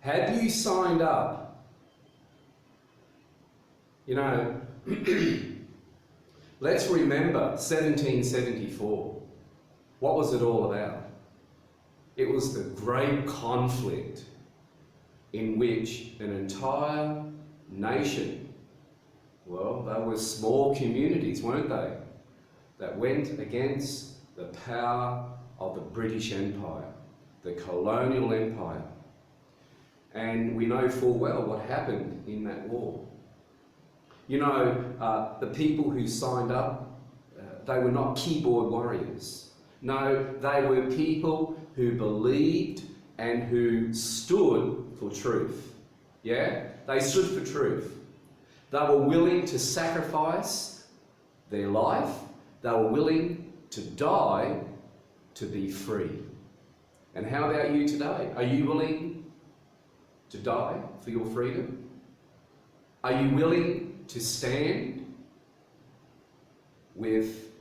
Have you signed up? You know, let's remember 1774. What was it all about? It was the great conflict in which an entire nation, well, they were small communities, weren't they, that went against the power of the British Empire, the Colonial Empire. And we know full well what happened in that war. You know, the people who signed up, they were not keyboard warriors. No, they were people who believed and who stood for truth. Yeah? They stood for truth. They were willing to sacrifice their life. They were willing to die to be free. And how about you today? Are you willing to die for your freedom? Are you willing to stand with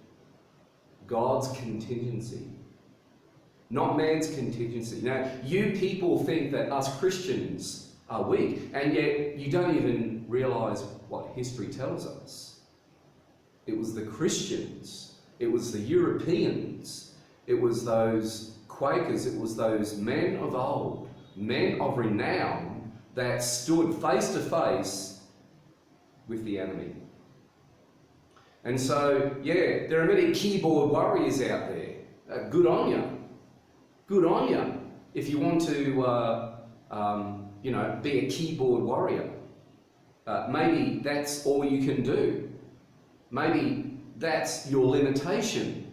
God's contingency? Not man's contingency. Now, you people think that us Christians are weak, and yet you don't even realise what history tells us. It was the Christians, it was the Europeans, it was those Quakers, it was those men of old, men of renown, that stood face to face with the enemy. And so, yeah, there are many keyboard warriors out there. Good on you. Good on you if you want to, you know, be a keyboard warrior. Maybe that's all you can do. Maybe that's your limitation.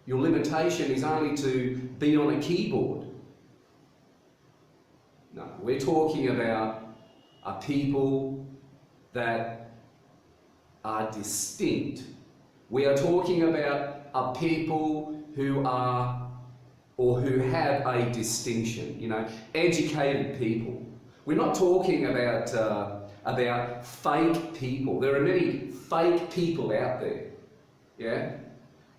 Your limitation is only to be on a keyboard. No, we're talking about a people that are distinct. We are talking about a people who are or who have a distinction, you know, educated people. We're not talking about fake people. There are many fake people out there, yeah?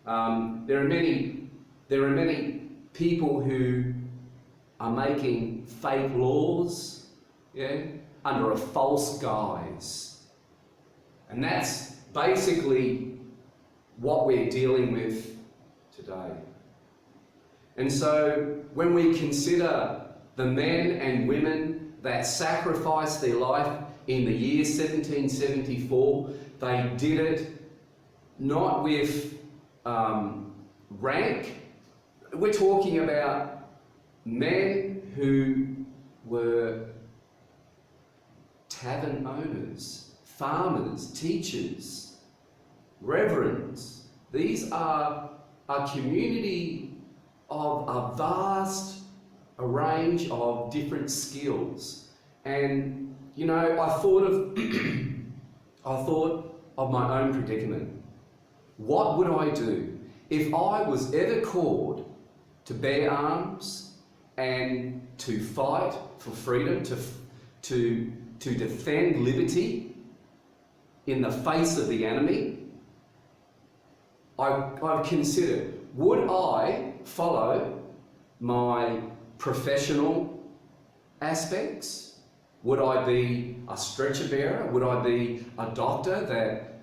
There are many people who are making fake laws, yeah, under a false guise. And that's basically what we're dealing with today. And so when we consider the men and women that sacrificed their life in the year 1774, they did it not with rank. We're talking about men who were tavern owners, farmers, teachers, reverends. These are a community of a vast range of different skills. And you know, I thought of my own predicament. What would I do if I was ever called to bear arms and to fight for freedom, to defend liberty in the face of the enemy? I've considered, would I follow my professional aspects? Would I be a stretcher bearer? Would I be a doctor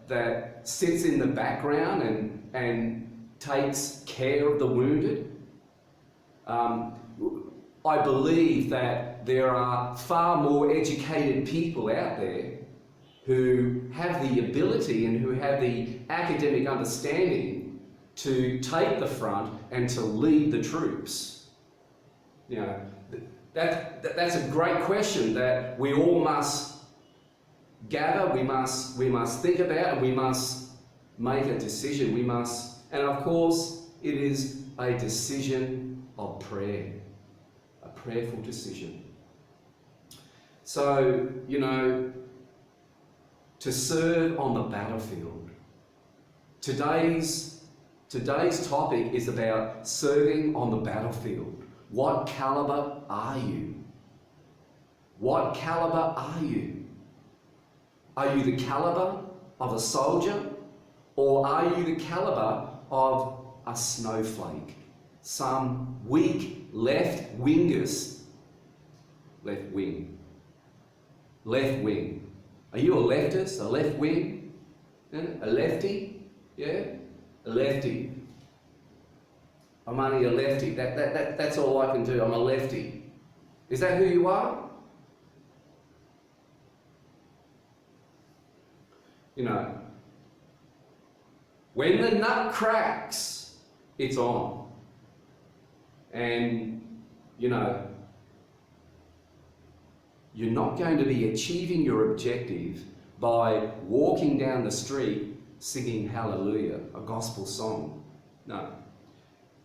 that sits in the background and takes care of the wounded? I believe that there are far more educated people out there who have the ability and who have the academic understanding to take the front and to lead the troops. You know, that's a great question that we all must gather, we must think about, and we must make a decision. We must, and of course, it is a decision of prayer, a prayerful decision. So, you know, to serve on the battlefield. Today's topic is about serving on the battlefield. What caliber are you? What caliber are you? Are you the caliber of a soldier, or are you the caliber of a snowflake? Some weak left wing. Left wing. Are you a leftist? A left wing? Yeah? A lefty? Yeah? A lefty. I'm only a lefty. That's all I can do. I'm a lefty. Is that who you are? You know, when the nut cracks, it's on. And, you know, you're not going to be achieving your objective by walking down the street singing Hallelujah, a gospel song. No.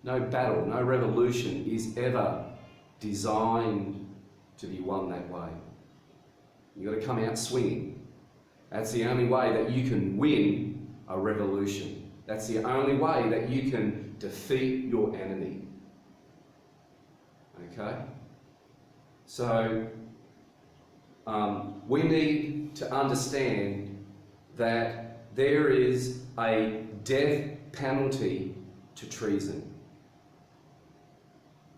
No battle, no revolution is ever designed to be won that way. You've got to come out swinging. That's the only way that you can win a revolution. That's the only way that you can defeat your enemy. Okay? So, we need to understand that there is a death penalty to treason.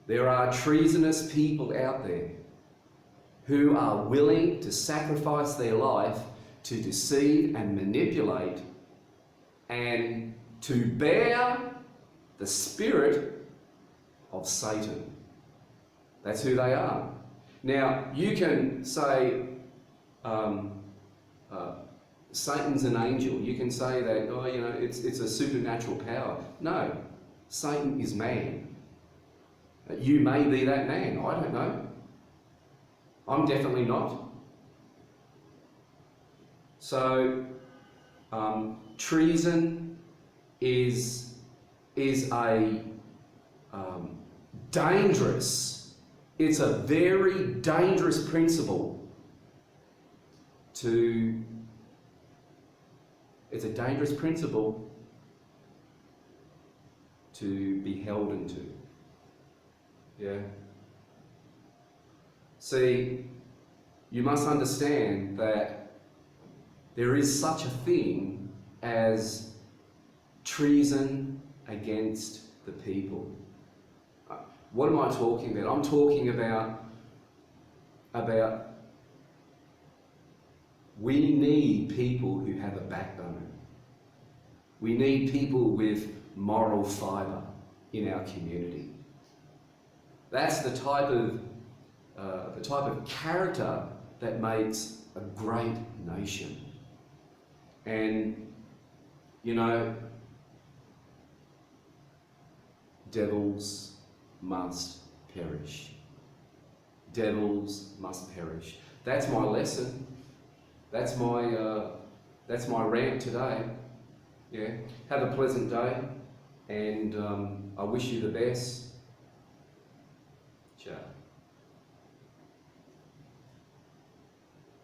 There are treasonous people out there who are willing to sacrifice their life to deceive and manipulate and to bear the spirit of Satan. That's who they are. Now, you can say Satan's an angel. You can say that, oh, you know, it's a supernatural power. No, Satan is man. You may be that man. I don't know. I'm definitely not. So, treason is a dangerous, it's a very dangerous principle to, it's a dangerous principle to be held into. Yeah. See, you must understand that there is such a thing as treason against the people. What am I talking about? I'm talking about we need people who have a backbone. We need people with moral fibre in our community. That's the type of character that makes a great nation. And, you know, devils must perish. Devils must perish. That's my lesson. That's my rant today. Yeah. Have a pleasant day, and I wish you the best. Ciao.